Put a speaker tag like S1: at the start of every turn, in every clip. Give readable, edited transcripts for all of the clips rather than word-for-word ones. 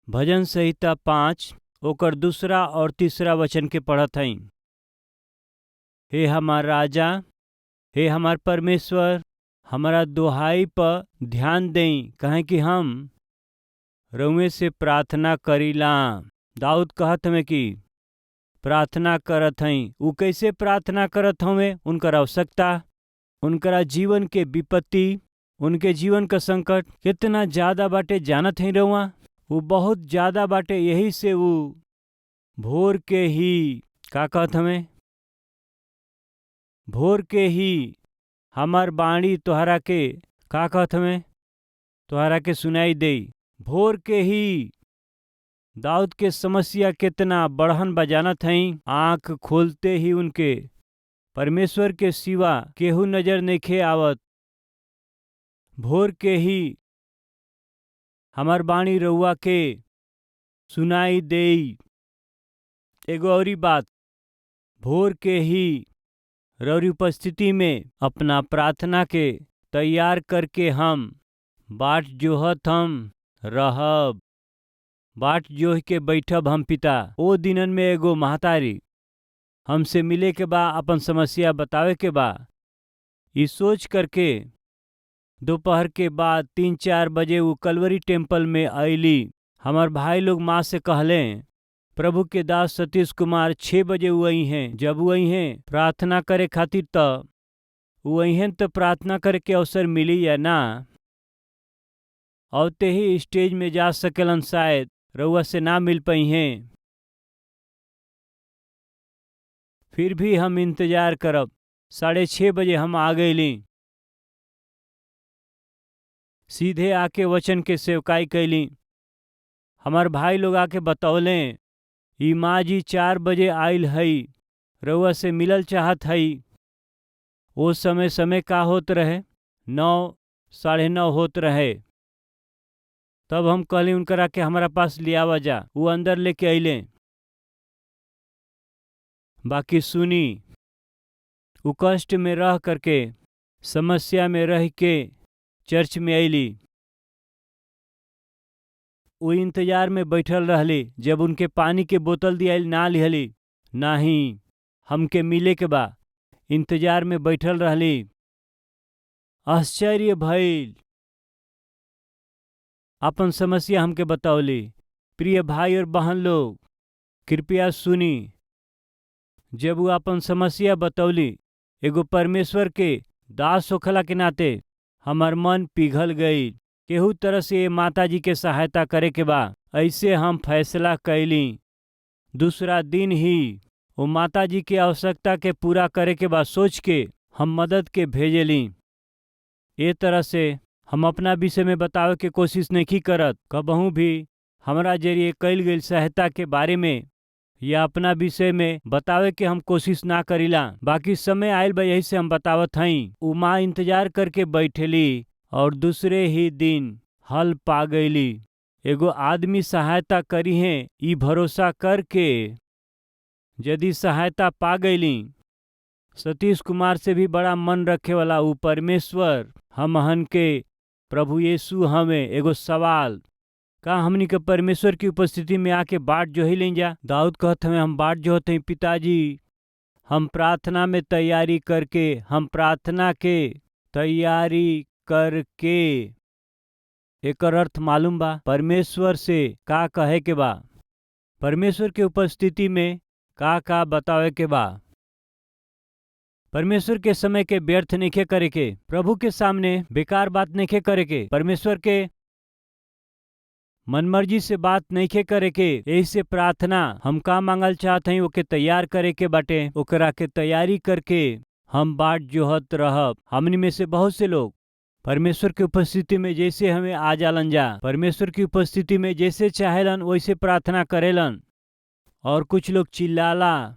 S1: भजन संहिता 5 ओकर दूसरा और तीसरा वचन के पढ़त हई। हे हमार राजा, हे हमार परमेश्वर, हमारा दोहाई पर ध्यान देई, कहे कि हम रउए से प्रार्थना करीला। दाऊद कहत हमें कि प्रार्थना करत हई। उ कैसे प्रार्थना करत हमें? उनकर आवश्यकता, उनकरा जीवन के विपत्ति, उनके जीवन का संकट कितना ज्यादा बाटे जानत हई रउआ। वो बहुत ज्यादा बाटे, यही से वो भोर के ही का कहत हमें, भोर के ही हमार बाणी तोहरा के का कहत हमें, तोहरा के सुनाई देई। भोर के ही दाऊद के समस्या कितना बढ़हन बजानत हई। आंख खोलते ही उनके परमेश्वर के सिवा केहू नजर नइखे आवत। भोर के ही हमार बाणी रउआ के सुनाई देई। एगो औरी बात, भोर के ही रउरी उपस्थिति में अपना प्रार्थना के तैयार करके हम बाट जोहत हम रहब। बाट जोह के बैठब हम पिता। ओ दिनन में एगो महतारी हमसे मिले के बा, अपन समस्या बतावे के बा। ई सोच करके दोपहर के बाद 3-4 बजे वो कलवरी टेम्पल में आईली। हमार भाई लोग माँ से कहले प्रभु के दास सतीश कुमार 6 बजे वही हैं। जब वही हैं प्रार्थना करे खातिर तो वही हैं, तो प्रार्थना करे के अवसर मिली या ना, और ते ही स्टेज में जा सकेलन, शायद रउआ से ना मिल पाई हैं। फिर भी हम इंतजार करब। 6:30 बजे हम आ गईली। सीधे आके वचन के सेवकाई कैली। हमार भाई लोग आके बतौले ई माँ जी 4 बजे आइल हई, रउआ से मिलल चाहत हई। वो समय का होत रहे, 9, 9:30 होत रहे। तब हम कहली उनकरा के हमारा पास लियावा जा। वो अंदर लेके अइले। बाकी सुनी, वो कष्ट में रह करके, समस्या में रह के चर्च में अइली। वो इंतजार में बैठल रहली। जब उनके पानी के बोतल दियाइल ना लिहली, नाही हमके मिले के बा। इंतजार में बैठल रहली। आश्चर्य भइल। अपन समस्या हमके बतावली। प्रिय भाई और बहन लोग, कृपया सुनी। जब वो अपन समस्या बतौली, एगो परमेश्वर के दास होखला के नाते हमार मन पिघल गई। केहू तरह से ये माता जी के सहायता करे के बा, ऐसे हम फैसला कैली। दूसरा दिन ही वो माता जी के आवश्यकता के पूरा करे के बा सोच के हम मदद के भेजली। ए तरह से हम अपना विषय में बतावे के कोशिश नहीं करत। कबहू भी हमरा जरिए कैल गई सहायता के बारे में या अपना विषय में बतावे के हम कोशिश ना करीला। बाकी समय आयल बा, यही से हम बतावत हई। उ माँ इंतजार करके बैठेली और दूसरे ही दिन हल पा गईली। एगो आदमी सहायता करी है ई भरोसा करके। यदि सहायता पा गईली, सतीश कुमार से भी बड़ा मन रखे वाला उ परमेश्वर हमहन के प्रभु यीशु हमें। एगो सवाल, का हमनी के परमेश्वर की उपस्थिति में आके बाट जो ही लें जा? दाऊद कहत हमें हम बाट जो होते हैं पिताजी। हम प्रार्थना में तैयारी करके, हम प्रार्थना के तैयारी करके। एकर अर्थ मालूम बा? परमेश्वर से का कहे के बा, परमेश्वर के उपस्थिति में का बतावे के बा। परमेश्वर के समय के व्यर्थ नहीं करे के, प्रभु के सामने बेकार बात नहीं करे के, परमेश्वर के मनमर्जी से बात नहीं करे के। यही से प्रार्थना हम का मांगल चाहत हई ओके तैयार करे के बाटे। ओकरा के तैयारी करके हम बाट जोहत रहब। हमनी में से बहुत से लोग परमेश्वर की उपस्थिति में जैसे हमें आ जालन जा, परमेश्वर की उपस्थिति में जैसे चाहेलन वैसे प्रार्थना करेलन। और कुछ लोग चिल्लाला,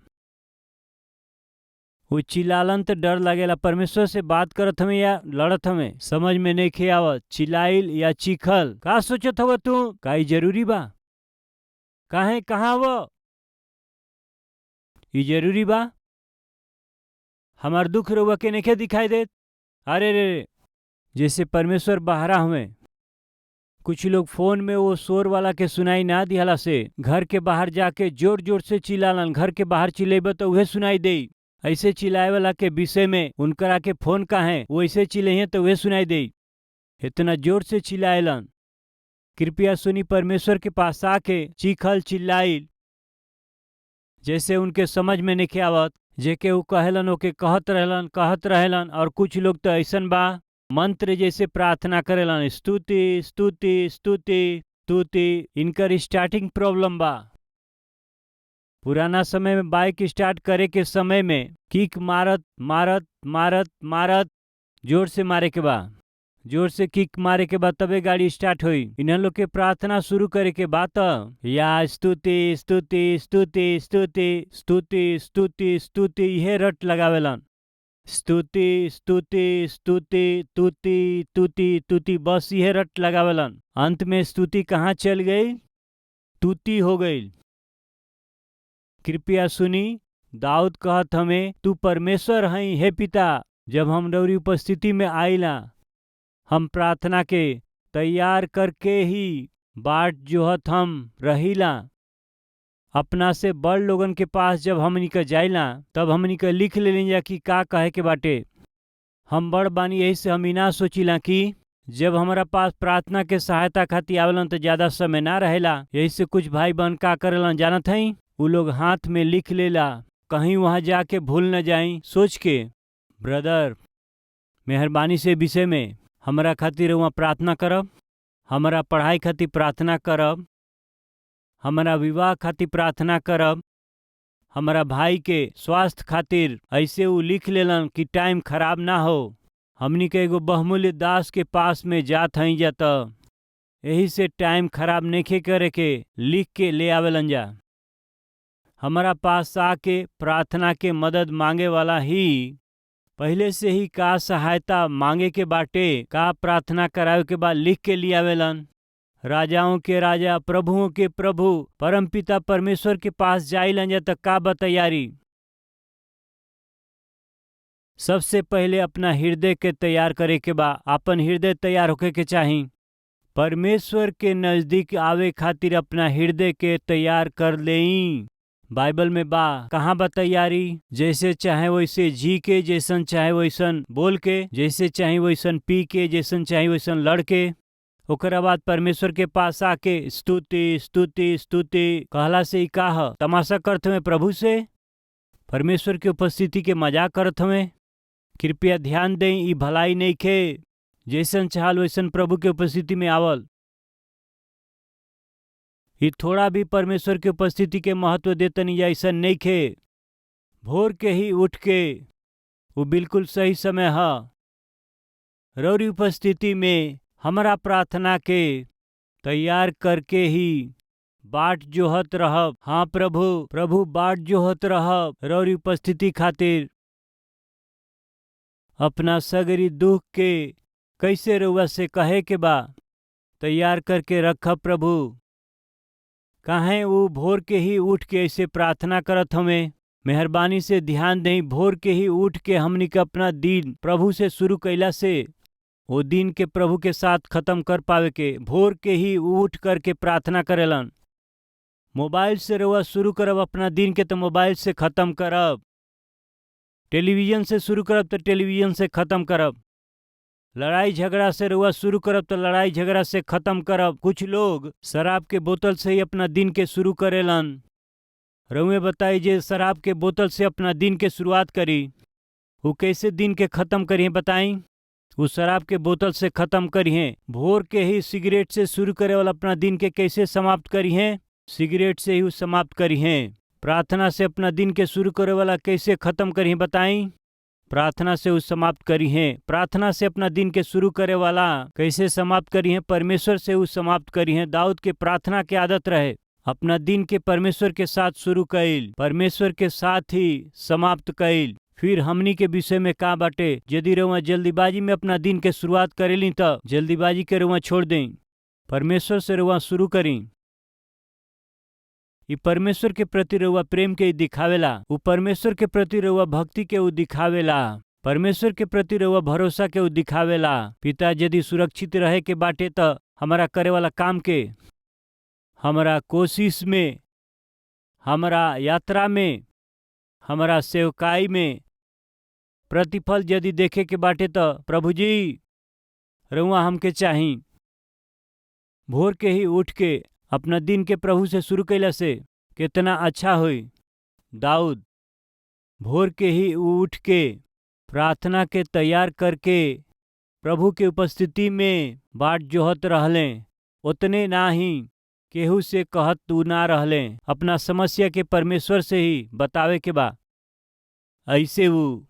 S1: वो चिल्लालन तो डर लगेला। परमेश्वर से बात करत हमें या लड़त हमें समझ में नहीं खे आवत। चिल्लाइल या चीखल का सोचत हो तू? का ई जरूरी बा? काहे कहाँ वो ई जरूरी बा? हमार दुख रउआ के नहीं दिखाई देत? अरे रे, जैसे परमेश्वर बहरा हमें कुछ लोग फोन में वो शोर वाला के सुनाई ना दिहला से घर के बाहर जाके जोर जोर से चिल्लालन। घर के बाहर चिल्लेबे तो उहे सुनाई दे। ऐसे चिल्लाए वाला के विषय में उनकरा के फोन का है वो ऐसे चिल्लाइए तो उहे सुनाई दे। इतना जोर से चिल्लाएलन। कृपया सुनी परमेश्वर के पास आके चीखल चिल्लाइल जैसे उनके समझ में नहीं आवत। जेके वो कहलन ओके कहत रहलन। और कुछ लोग तो ऐसन बा मंत्र जैसे प्रार्थना करेलन, स्तुति स्तुति स्तुति स्तुति। इनकर स्टार्टिंग प्रॉब्लम बा। पुराना समय में बाइक स्टार्ट करे के समय में किक मारत मारत मारत मारत जोर से मारे के बा। जोर से किक मारे के बाद तबे गाड़ी स्टार्ट हुई। इन्हें लोग के प्रार्थना शुरू करे के बाद या स्तुति स्तुति स्तुति स्तुति स्तुति स्तुति स्तुति यह रट लगावेलन। स्तुति स्तुति स्तुति तुति तुति तुति बस यह रट लगावेलन। अंत में स्तुति कहाँ चल गई? तुति हो गई। कृपया सुनी, दाऊद कहत हमें तू परमेश्वर हई हे पिता। जब हम रौरी उपस्थिति में आइला हम प्रार्थना के तैयार करके ही बाट जोहत हम रहीला। अपना से बड़ लोगन के पास जब हमनी का जाइला तब हमनी का लिख ले जा कि का कहे के बाटे। हम बड़ बानी यही से हम ही ना सोचिला कि जब हमारा पास प्रार्थना के सहायता खातिर आवेलन तो ज़्यादा समय ना रहेला। यही से कुछ भाई बहन का करेलन जानत हई, वो लोग हाथ में लिख लेला कहीं वहाँ जाके भूल न जाई सोच के। ब्रदर मेहरबानी से विषय में हमारा खातिर वहाँ प्रार्थना करब। हमारा पढ़ाई खातिर प्रार्थना करब। हमारा विवाह खातिर प्रार्थना करब। हमारा भाई के स्वास्थ्य खातिर ऐसे वो लिख लेलन कि टाइम खराब ना हो। हमनी के एगो बहुमूल्य दास के पास में जात हई जाता यही से टाइम खराब नहीं करे के लिख के ले आवेलन जा। हमारा पास आके प्रार्थना के मदद मांगे वाला ही पहले से ही का सहायता मांगे के बाटे का प्रार्थना करावे के बाद लिख के लिए आवेलन। राजाओं के राजा प्रभुओं के प्रभु परमपिता परमेश्वर के पास जाइलन जा तक का बतैयारी। सबसे पहले अपना हृदय के तैयार करे के बा। अपन हृदय तैयार होके के चाही। परमेश्वर के नजदीक आवे खातिर अपना हृदय के तैयार कर लेई। बाइबल में बा कहाँ बा तैयारी? जैसे चाहे वैसे जी के, जैसन चाहे वैसन बोल के, जैसे चाहे वैसन पी के, जैसन चाहे वैसन लड़ के। ओकरा बाद परमेश्वर के पास आके स्तुति स्तुति स्तुति कहला से ही का तमाशा करत हमें प्रभु से? परमेश्वर के उपस्थिति के मजाक करत हमें? कृपया ध्यान दें, ई भलाई नहीं खे। जैसन चाहल वैसन प्रभु के उपस्थिति में आवल। ये थोड़ा भी परमेश्वर के उपस्थिति के महत्व देतनी या ऐसा नहीं खे। भोर के ही उठ के वो बिल्कुल सही समय है। रौरी उपस्थिति में हमारा प्रार्थना के तैयार करके ही बाट जोहत रहब। हाँ प्रभु, प्रभु बाट जोहत रहब रौरी उपस्थिति खातिर। अपना सगरी दुख के कैसे रउआ से कहे के बा तैयार करके रखब प्रभु। काहे वो भोर के ही उठ के ऐसे प्रार्थना करत हमें? मेहरबानी से ध्यान दें, भोर के ही उठ के हमनी के अपना दिन प्रभु से शुरू कैला से वो दिन के प्रभु के साथ खत्म कर पावे के। भोर के ही उठ करके प्रार्थना करेलन। मोबाइल से रउआ शुरू करब अपना दिन के तो मोबाइल से खत्म करब। टेलीविज़न से शुरू करब तो टेलीविज़न से खत्म करब। लड़ाई झगड़ा से रउआ शुरू करब तो लड़ाई झगड़ा से खत्म करब। कुछ लोग शराब के बोतल से ही अपना दिन के शुरू करेलन। रउए बताई जे शराब के बोतल से अपना दिन के शुरुआत करी, वो कैसे दिन के खत्म करिए बताई? वो शराब के बोतल से खत्म करिए। भोर के ही सिगरेट से शुरू करे वाला अपना दिन के कैसे समाप्त करिए? सिगरेट से ही समाप्त करिए। प्रार्थना से अपना दिन के शुरू करे वाला कैसे खत्म करिए बताई? प्रार्थना से उस समाप्त करी हैं। प्रार्थना से अपना दिन के शुरू करे वाला कैसे समाप्त करी हैं? परमेश्वर से उस समाप्त करी हैं। दाऊद के प्रार्थना की आदत रहे अपना दिन के परमेश्वर के साथ शुरू कैल, परमेश्वर के साथ ही समाप्त कैल। फिर हमनी के विषय में का बाटे? यदि रउआ जल्दीबाजी में अपना दिन के शुरुआत करेली तो जल्दीबाजी के रउआ छोड़ दें। परमेश्वर से रउआ शुरू करी। ये परमेश्वर के प्रति रउआ प्रेम के दिखावेला। वो परमेश्वर के प्रति रउआ भक्ति के वो दिखावेला। परमेश्वर के प्रति रउआ भरोसा के वो दिखावेला। पिता यदि सुरक्षित रहे के बाटे तो हमारा करे वाला काम के, हमारा कोशिश में, हमारा यात्रा में, हमारा सेवकाई में प्रतिफल यदि देखे के बाटे तो प्रभु जी रउआ हमके चाही। भोर के ही उठ के अपना दिन के प्रभु से शुरू कैला से कितना अच्छा होई। दाऊद भोर के ही उठ के प्रार्थना के तैयार करके प्रभु के उपस्थिति में बाट जोहत रहले। उतने ना ही केहू से कहत तू ना रहले, अपना समस्या के परमेश्वर से ही बतावे के बा। ऐसे वो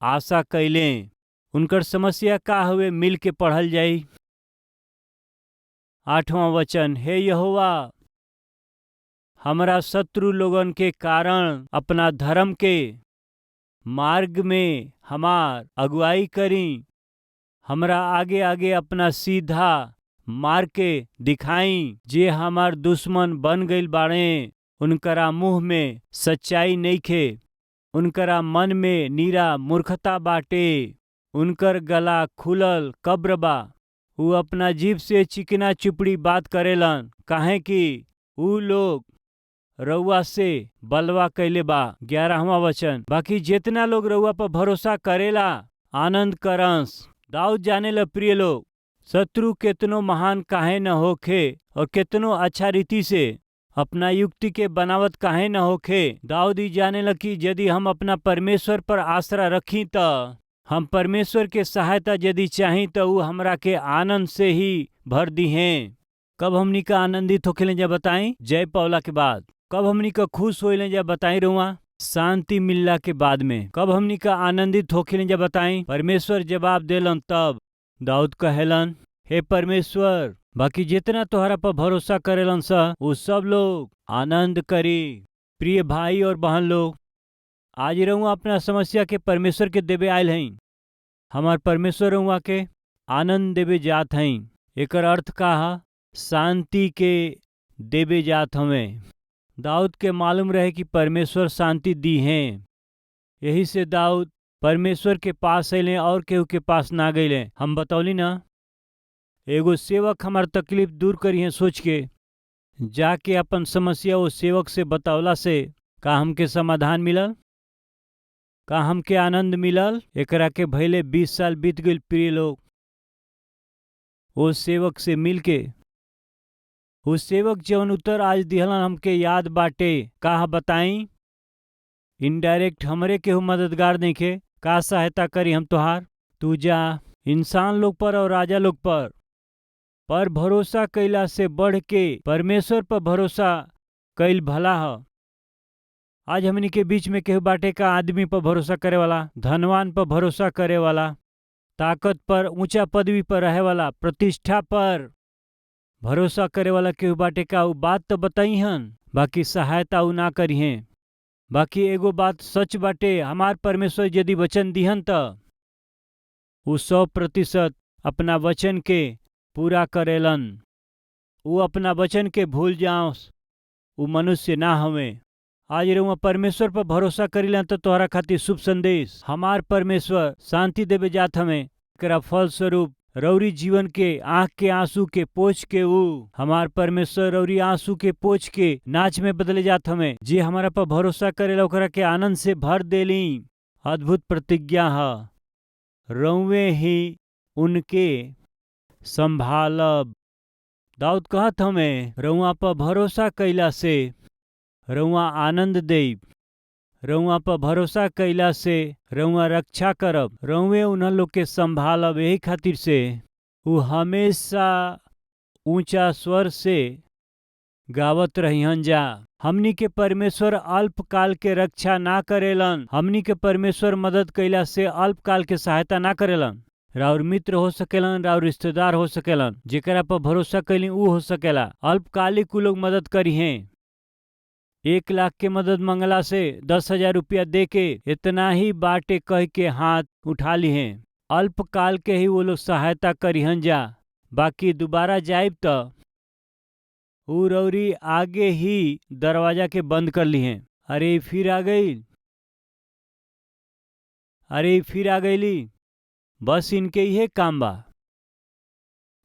S1: आशा कैले उनकर समस्या का हुए मिल के पढ़ल जाई। 8वां वचन, हे यहोवा हमरा शत्रु लोगन के कारण अपना धर्म के मार्ग में हमार अगुवाई करी। हमरा आगे आगे अपना सीधा मार के दिखाई। जे हमार दुश्मन बन गईल बाड़े उनकरा मुंह में सच्चाई नइखे, उनकरा मन में नीरा मूर्खता बाटे। उनकर गला खुलल कब्र बा, ऊ अपना जीभ से चिकना चुपड़ी बात करेलन। काहे कि ऊ लोग रउआ से बलवा कैले बा। 11वां वचन, बाकी जितना लोग रउआ पर भरोसा करेला आनंद करंस। दाऊद जाने ल प्रिय लोग, शत्रु कितनो महान काहे न होखे और कितनो अच्छा रीति से अपना युक्ति के बनावत काहे न होखे। दाऊद ही जाने ल कि यदि हम अपना परमेश्वर पर आसरा रखी त हम परमेश्वर के सहायता यदि चाही तो ऊ हमरा के आनंद से ही भर दी हैं। कब हमनी का आनंदित होखेले जा बताई? जय पौला के बाद। कब हमनी का खुश होइले जा बताई रहुआ? शांति मिलला के बाद में। कब हमनी का आनंदित होखेले जा बताई? परमेश्वर जवाब देलन तब। दाऊद कहेलन, हे परमेश्वर, बाकी जितना तोहरा पर भरोसा करेलन सा वो सब लोग आनंद करी। प्रिय भाई और बहन लोग, आज रहुआ अपना समस्या के परमेश्वर के देवे आयल हैं। हमार परमेश्वर रहुआ के आनंद देवे जात हैं। एकर अर्थ का है? शांति के देवे जात हमें। दाऊद के मालूम रहे कि परमेश्वर शांति दी हैं। यही से दाऊद परमेश्वर के पास अइले और केहू के पास ना गइले। हम बतौली ना, एगो सेवक हमार तकलीफ दूर करिए सोच के जाके अपन समस्या वो सेवक से बतौला से का हमके समाधान मिलल, का हमके आनंद मिलल? एकरा के भइले 20 साल बीत गइल प्रिय लोग। वो सेवक से मिल के वो सेवक जवन उत्तर आज दिहलन हमके याद बाटे। का बताई? इनडायरेक्ट हमरे केहू मददगार नइखे, का सहायता करी हम तोहार? तू जा इंसान लोग पर और राजा लोग पर भरोसा कैला से बढ़ के परमेश्वर पर भरोसा कैल भला ह। आज हमनी के बीच में केहू बाटे का आदमी पर भरोसा करे वाला, धनवान पर भरोसा करे वाला, ताकत पर, ऊंचा पदवी पर रहे वाला, प्रतिष्ठा पर भरोसा करे वाला केहू बाटे का? उ बात तो बताई हन, बाकी सहायता उ ना करी हैं। बाकी एगो बात सच बाटे, हमार परमेश्वर यदि वचन दिहन त उ 100% अपना वचन के पूरा करेलन। उ अपना वचन के भूल जाओ, उ मनुष्य ना हवे। आज रउआ परमेश्वर पर भरोसा करिला तो तोहरा खातिर शुभ संदेश। हमार परमेश्वर शांति देवे जात हमें। एकरा फल स्वरूप रौरी जीवन के आंख के आंसू के पोछ के ऊ हमार परमेश्वर रौरी आंसू के पोछ के नाच में बदले जात हमें। जे हमारा पर भरोसा करेला ओकरा के आनंद से भर देली। अद्भुत प्रतिज्ञा है, रउवे ही उनके संभालब। दाऊद कहत हमें रउआ पर भरोसा कैला से रउआ आनंद देब, रउआ पर भरोसा कैला से रउआ रक्षा करब, रउए उन्हन लोग के संभालब। यही खातिर से वो हमेशा ऊंचा स्वर से गावत रहिहन जा। हमनी के परमेश्वर अल्पकाल के रक्षा ना करेलन। हमनी के परमेश्वर मदद कैला से अल्पकाल के सहायता ना करेलन। राउर मित्र हो सकेलन, राउर रिश्तेदार हो सकेलन, जेकरा पर भरोसा कैली ऊ हो सकेला। अल्पकालिक उ लोग मदद करी हैं। 1 लाख के मदद मंगला से 10,000 रुपया दे के इतना ही बाटे कह के हाथ उठा ली हैं। अल्पकाल के ही वो लोग सहायता करिहन जा। बाकी दोबारा जाइब तो ऊ रौरी आगे ही दरवाजा के बंद कर ली हैं। अरे फिर आ गई, अरे फिर आ गईली, बस इनके ये काम बा।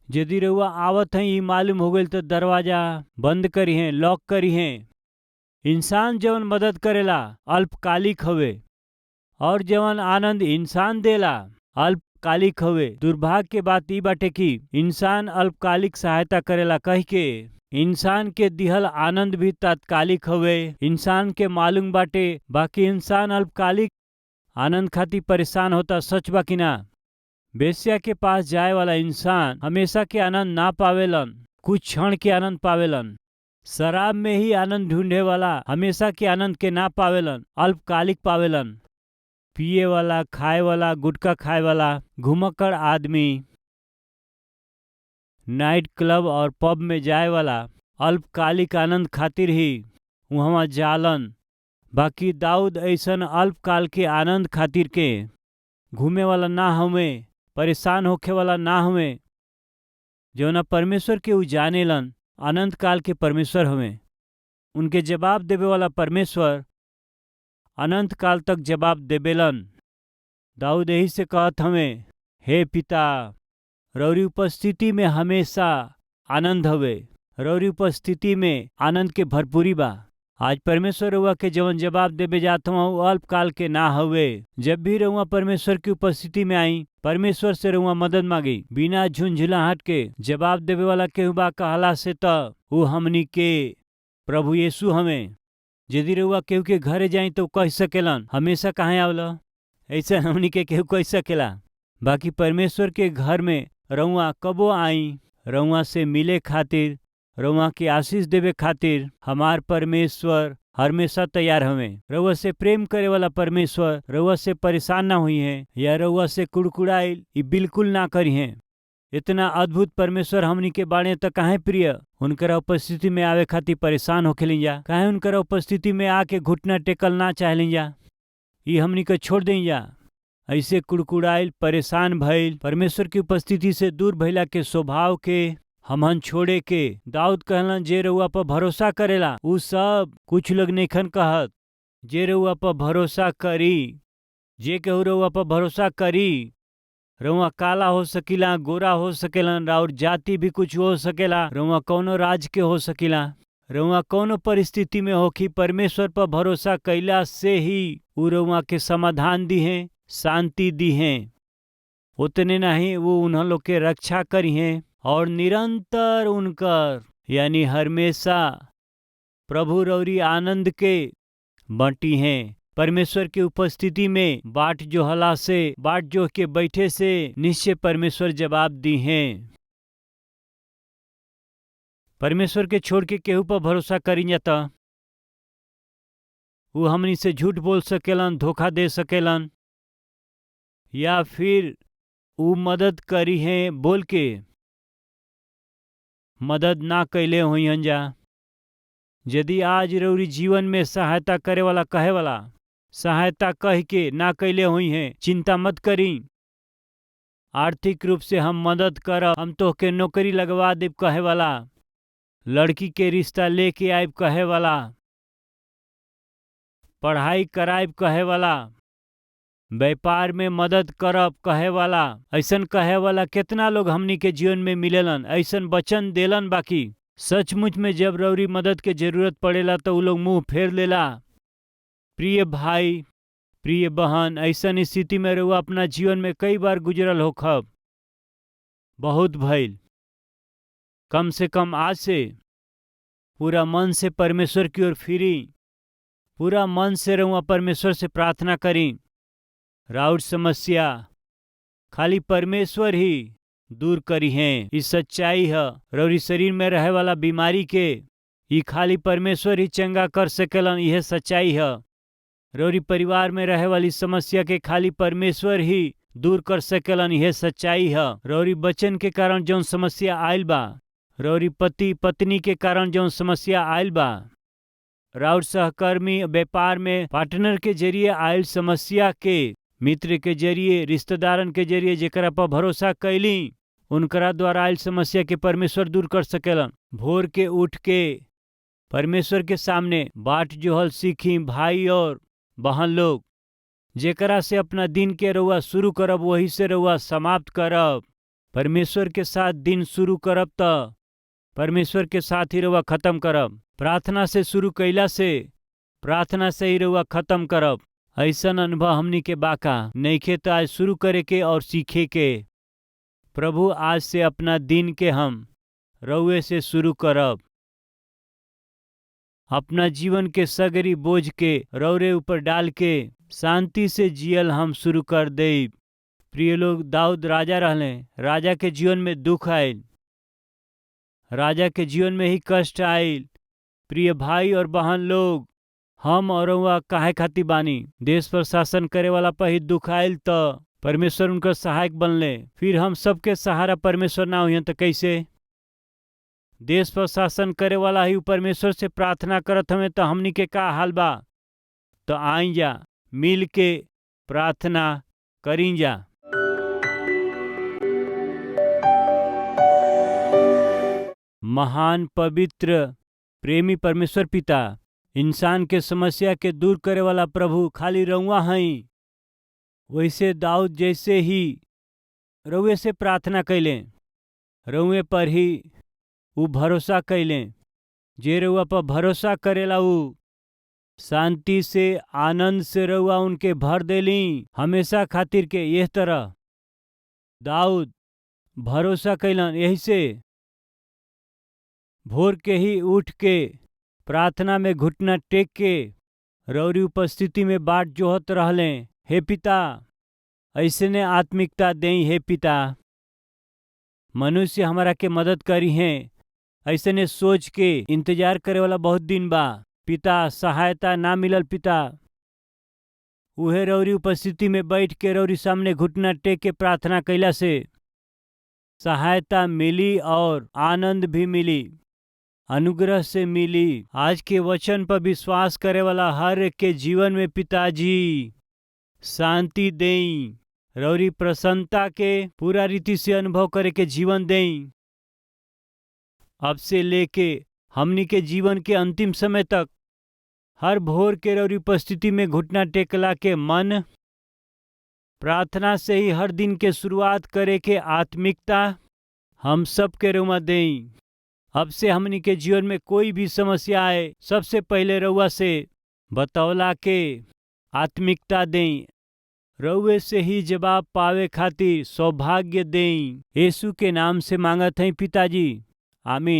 S1: यदि रउआ आवत हैं ई मालूम हो गइल तो दरवाजा बंद करी हैं, लॉक करी हैं। इंसान जवन मदद करेला अल्पकालिक हवे और जवन आनंद इंसान देला अल्पकालिक हवे। दुर्भाग्य के बात ई बाटे कि इंसान अल्पकालिक सहायता करेला कह के इंसान के दिहल आनंद भी तात्कालिक हवे। इंसान के मालूम बाटे बाकी इंसान अल्पकालिक आनंद खातिर परेशान होता। सच बा कि ना? वेश्या के पास जाए वाला इंसान हमेशा के आनंद ना पावेलन, कुछ क्षण के आनंद पावेलन। शराब में ही आनंद ढूंढे वाला हमेशा के आनंद के ना पावेलन, अल्पकालिक पावेलन। पिए वाला, खाए वाला, गुटखा खाए वाला घुमक्कड़ आदमी, नाइट क्लब और पब में जाए वाला अल्पकालिक आनंद खातिर ही वहाँ जालन। बाकी दाऊद ऐसन अल्पकाल के आनंद खातिर के घूमे वाला ना हवे, परेशान होखे वाला ना हवे। जौना परमेश्वर के उ जानेलन अनंत काल के परमेश्वर हवे। उनके जवाब देवे वाला परमेश्वर अनंत काल तक जवाब देवेलन। दाऊद यही से कहत हवे, हे पिता, रौरी उपस्थिति में हमेशा आनंद हवे, रौरी उपस्थिति में आनंद के भरपूरी बा। आज परमेश्वर रउआ के जवन जवाब देवे जात हूँ वो अल्पकाल के ना हवे। जब भी रउआ परमेश्वर की उपस्थिति में आई, परमेश्वर से रउआ मदद मांगी, बिना झुंझुलाहट के जवाब देवे वाला केहू बा कहला से त वो हमनी के प्रभु यीशु हमें। यदि रउआ केहू के घरे जाई तो कह सकेलन, हमेशा कहाँ आवला? ऐसा हमनी के केहू कह सकेला। बाकी परमेश्वर के घर में रउआ कबो आई, रउआ से मिले खातिर, रउआ के आशीष देवे खातिर हमार परमेश्वर हमेशा तैयार हमें। रउआ से प्रेम करे वाला परमेश्वर रउआ से परेशान ना हुई है या रउआ से कुड़कुड़ाइल ई बिल्कुल ना करी हैं। इतना अद्भुत परमेश्वर हमनी के बाणे त काहे प्रिय उनकर उपस्थिति में आवे खातिर परेशान होखेलिन जा, काहे उनकर उपस्थिति में आके घुटना टेकल ना चाहलिन जा। ई हमनी के छोड़ दें जा। ऐसे कुड़कुड़ाइल, परेशान भइल, परमेश्वर की उपस्थिति से दूर भइला के स्वभाव के हमन छोड़े के दाऊद कहलन, जे रउआ पर भरोसा करेला उ सब कुछ लोग नइखन कहत। जे रउआ पर भरोसा करी, जे केहू रउआ पर भरोसा करी, रउआ काला हो सकीला, गोरा हो सकेलन, और जाति भी कुछ हो सकेला, रउआ कौनो राज के हो सकीला, रउआ कौनो परिस्थिति में होखी, परमेश्वर पर भरोसा कैला से ही उ रउआ के समाधान दी हैं, शांति दी हैं। उतने नहीं, वो उन्हें लोग के रक्षा करी हैं और निरंतर उनकर यानी हमेशा प्रभु रौरी आनंद के बंटी हैं। परमेश्वर की उपस्थिति में बाट जो हला से, बाट जो के बैठे से निश्चय परमेश्वर जवाब दी हैं। परमेश्वर के छोड़ के केहू पर भरोसा करी जाता, वो हमनी से झूठ बोल सकेलन, धोखा दे सकेलन, या फिर वो मदद करी हैं बोल के मदद ना कैले हुई जा। यदि आज रउरी जीवन में सहायता करे वाला कहे वाला सहायता कह के ना कैले हुई हैं, चिंता मत करी। आर्थिक रूप से हम मदद करब, हम तो के नौकरी लगवा देब कहे वाला, लड़की के रिश्ता लेके आइब कहे वाला, पढ़ाई कराइब कहे वाला, व्यापार में मदद करब कहे वाला, ऐसन कहे वाला कितना लोग हमनी के जीवन में मिलेलन, ऐसन वचन देलन। बाकी सचमुच में जब रौरी मदद के जरूरत पड़ेला तो उ लोग मुंह फेर लेला। प्रिय भाई, प्रिय बहन, ऐसन स्थिति में रउआ अपना जीवन में कई बार गुजरल होखब, बहुत भइल। कम से कम आज से पूरा मन से परमेश्वर की ओर फिरी, पूरा मन से रउआ परमेश्वर से प्रार्थना करी। राउर समस्या खाली परमेश्वर ही दूर करी हैं। इस सच्चाई है, रौरी शरीर में रहे वाला बीमारी के ये खाली परमेश्वर ही चंगा कर सकेलन, यह सच्चाई है। रौरी परिवार में रहे वाली समस्या के खाली परमेश्वर ही दूर कर सकेलन, यह सच्चाई है। रौरी बचन के कारण जौन समस्या आयल बा, रौरी पति पत्नी के कारण जौन समस्या आयल बा, राउर सहकर्मी व्यापार में पार्टनर के जरिए आयल समस्या के, मित्र के जरिए, रिश्तेदारन के जरिए जेकरा पर भरोसा कैली, उनकरा द्वारा आयल समस्या के परमेश्वर दूर कर सकेलन। भोर के उठ के परमेश्वर के सामने बाट जोहल सीखी भाई और बहन लोग, जेकरा से अपना दिन के रउआ शुरू करब वही से रउआ समाप्त करब। परमेश्वर के साथ दिन शुरू करब त परमेश्वर के साथ ही रउआ खत्म करब। प्रार्थना से शुरू कैला से प्रार्थना से ही रउआ खत्म करब। ऐसन अनुभव हमनी के बाका नइखे त आज शुरू करे के और सीखे के। प्रभु आज से अपना दिन के हम रउए से शुरू करब। अपना जीवन के सगरी बोझ के रौरे ऊपर डाल के शांति से जियल हम शुरू कर देब। प्रिय लोग, दाऊद राजा रहले। राजा के जीवन में दुख आयल, राजा के जीवन में ही कष्ट आयल। प्रिय भाई और बहन लोग, हम और रउआ काहे खातिर बानी? देश पर शासन करे वाला पर ही दुख आयल त परमेश्वर उनका सहायक बनले। फिर हम सबके सहारा परमेश्वर ना हुई तो कैसे? देश पर शासन करे वाला ही परमेश्वर से प्रार्थना करत हमें तो हमनी के का हाल बा? तो आई जा मिल के प्रार्थना करी जा। महान पवित्र प्रेमी परमेश्वर पिता, इंसान के समस्या के दूर करे वाला प्रभु खाली रउआ हई। वैसे दाऊद जैसे ही रउए से प्रार्थना कैले, रउए पर ही उ भरोसा कैले। जे रउआ पर भरोसा करेला उ शांति से आनंद से रउआ उनके भर देली हमेशा खातिर के। यह तरह दाऊद भरोसा कैलन। यही से भोर के ही उठ के प्रार्थना में घुटना टेक के रौरी उपस्थिति में बाट जोहत रहले। हे पिता, ऐसने आत्मिकता देई। हे पिता, मनुष्य हमारा के मदद करी हैं ऐसने सोच के इंतजार करे वाला बहुत दिन बा। पिता, सहायता ना मिलल पिता, उहे रौरी उपस्थिति में बैठ के रौरी सामने घुटना टेक के प्रार्थना कैला से सहायता मिली और आनंद भी मिली, अनुग्रह से मिली। आज के वचन पर विश्वास करे वाला हर एक के जीवन में पिताजी शांति देई, रौरी प्रसन्नता के पूरा रीति से अनुभव करे के जीवन देई। अब से लेके हमनी के जीवन के अंतिम समय तक हर भोर के रौरी उपस्थिति में घुटना टेकला के मन, प्रार्थना से ही हर दिन के शुरुआत करे के आत्मिकता हम सब के रउआ देई। अब से हमनी के जीवन में कोई भी समस्या आए, सबसे पहले रउआ से बतौला के आत्मिकता देई। रउए से ही जवाब पावे खातिर सौभाग्य देई। यीशु के नाम से मांगत हैं पिताजी, आमीन।